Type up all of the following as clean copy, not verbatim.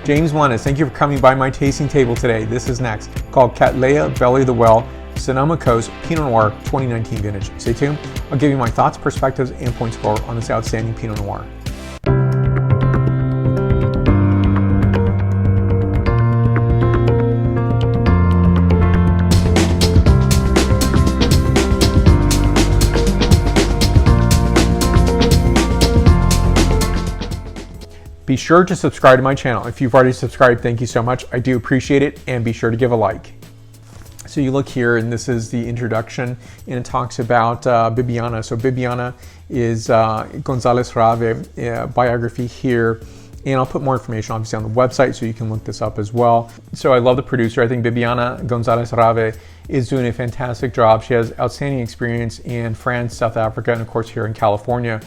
James Melendez, thank you for coming by my tasting table today. This is next, called Cattleya Belly of the Well, Sonoma Coast Pinot Noir 2019 vintage. Stay tuned. I'll give you my thoughts, perspectives, and point score on this outstanding Pinot Noir. Be sure to subscribe to my channel. If you've already subscribed, thank you so much. I do appreciate it, and be sure to give a like. So you look here, and this is the introduction, and it talks about Bibiana. So Bibiana is González Rave biography here, and I'll put more information obviously on the website so you can look this up as well. So I love the producer. I think Bibiana González Rave is doing a fantastic job. She has outstanding experience in France, South Africa, and of course here in California.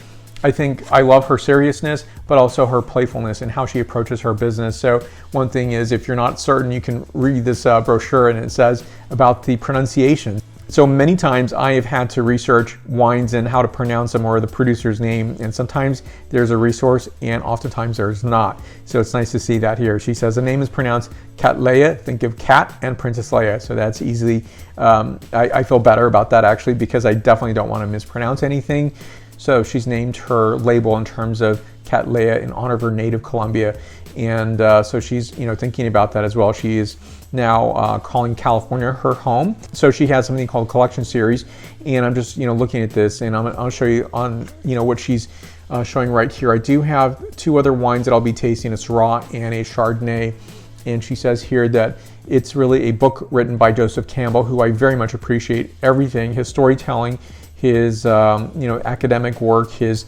I think I love her seriousness, but also her playfulness and how she approaches her business. So one thing is, if you're not certain, you can read this brochure, and it says about the pronunciation. So many times I have had to research wines and how to pronounce them, or the producer's name, and sometimes there's a resource and oftentimes there's not. So it's nice to see that here. She says the name is pronounced Cattleya. Think of Cat and Princess Leia. So that's easily, I feel better about that actually, because I definitely don't want to mispronounce anything. So she's named her label in terms of Cattleya in honor of her native Colombia. And so she's thinking about that as well. She is now calling California her home. So she has something called Collection Series. And I'm just looking at this, and I'll show you on what she's showing right here. I do have two other wines that I'll be tasting, a Syrah and a Chardonnay. And she says here that it's really a book written by Joseph Campbell, who I very much appreciate everything, his storytelling, his academic work, his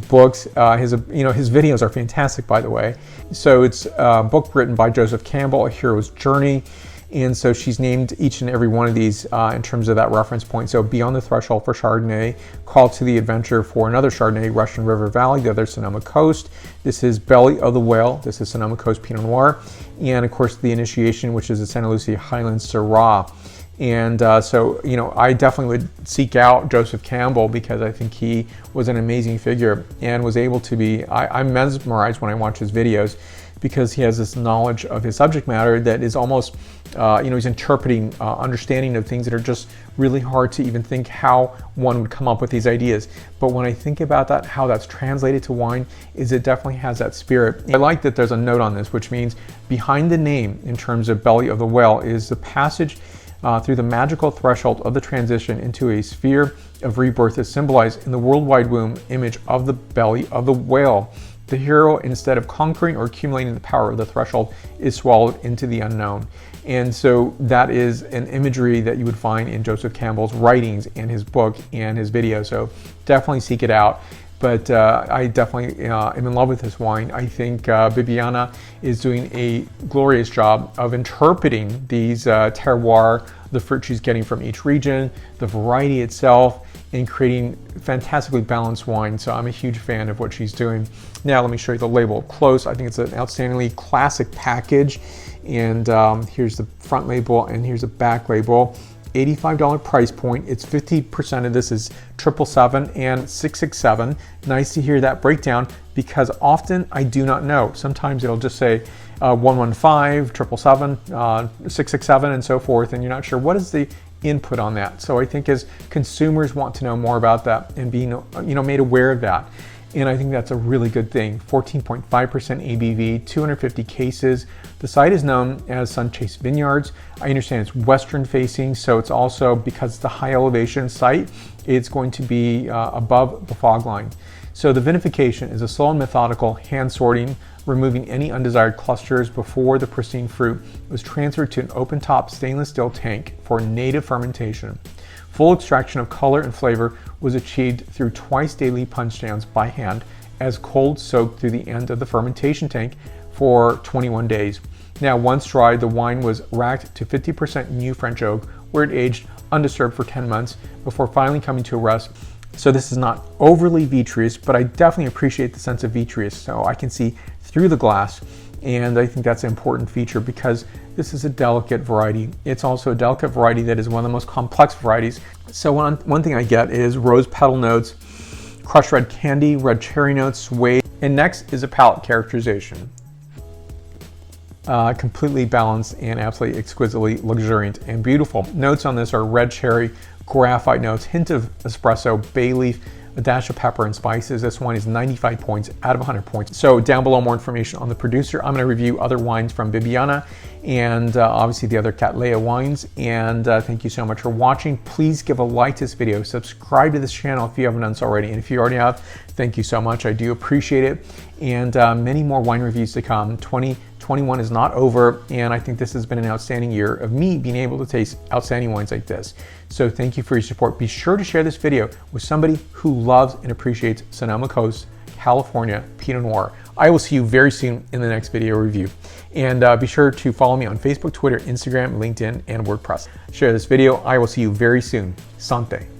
books, his videos are fantastic, by the way. So it's a book written by Joseph Campbell, A Hero's Journey. And so she's named each and every one of these in terms of that reference point. So Beyond the Threshold for Chardonnay, Call to the Adventure for another Chardonnay, Russian River Valley, the other Sonoma Coast. This is Belly of the Whale. This is Sonoma Coast Pinot Noir. And of course, the Initiation, which is the Santa Lucia Highlands Syrah. And so, I definitely would seek out Joseph Campbell, because I think he was an amazing figure and was able to be, I'm mesmerized when I watch his videos, because he has this knowledge of his subject matter that is almost, he's interpreting, understanding of things that are just really hard to even think how one would come up with these ideas. But when I think about that, how that's translated to wine, is it definitely has that spirit. I like that there's a note on this, which means behind the name in terms of Belly of the Whale is the passage through the magical threshold of the transition into a sphere of rebirth is symbolized in the worldwide womb image of the belly of the whale. The hero, instead of conquering or accumulating the power of the threshold, is swallowed into the unknown. And so that is an imagery that you would find in Joseph Campbell's writings and his book and his video. So definitely seek it out. But I definitely am in love with this wine. I think Bibiana is doing a glorious job of interpreting these terroir, the fruit she's getting from each region, the variety itself, and creating fantastically balanced wine. So I'm a huge fan of what she's doing. Now let me show you the label up close. I think it's an outstandingly classic package. And here's the front label, and here's the back label. $85 price point. It's 50% of this is 777 and 667. Nice to hear that breakdown, because often I do not know. Sometimes it'll just say 115, 777, 667, and so forth, and you're not sure what is the input on that. So I think as consumers want to know more about that and being made aware of that. And I think that's a really good thing. 14.5% ABV, 250 cases. The site is known as Sunchase Vineyards. I understand it's western facing, so it's also, because it's a high elevation site, it's going to be above the fog line. So the vinification is a slow and methodical hand sorting, removing any undesired clusters before the pristine fruit was transferred to an open top stainless steel tank for native fermentation. Full extraction of color and flavor was achieved through twice daily punch downs by hand, as cold soaked through the end of the fermentation tank for 21 days. Now, once dried, the wine was racked to 50% new French oak, where it aged undisturbed for 10 months before finally coming to a rest. So this is not overly vitreous, but I definitely appreciate the sense of vitreous. So I can see through the glass, and I think that's an important feature, because this is a delicate variety. It's also a delicate variety that is one of the most complex varieties. So one thing I get is rose petal notes, crushed red candy, red cherry notes, suede. And next is a palate characterization. completely balanced and absolutely exquisitely luxuriant and beautiful. Notes on this are red cherry, graphite notes, hint of espresso, bay leaf, a dash of pepper and spices. This wine is 95 points out of 100 points. So down below, more information on the producer. I'm going to review other wines from Bibbiena and obviously the other Cattleya wines. And thank you so much for watching. Please give a like to this video, subscribe to this channel if you haven't done so already. And if you already have, thank you so much. I do appreciate it. And many more wine reviews to come. 2021 is not over, and I think this has been an outstanding year of me being able to taste outstanding wines like this. So thank you for your support. Be sure to share this video with somebody who loves and appreciates Sonoma Coast, California Pinot Noir. I will see you very soon in the next video review. And be sure to follow me on Facebook, Twitter, Instagram, LinkedIn, and WordPress. Share this video. I will see you very soon. Santé.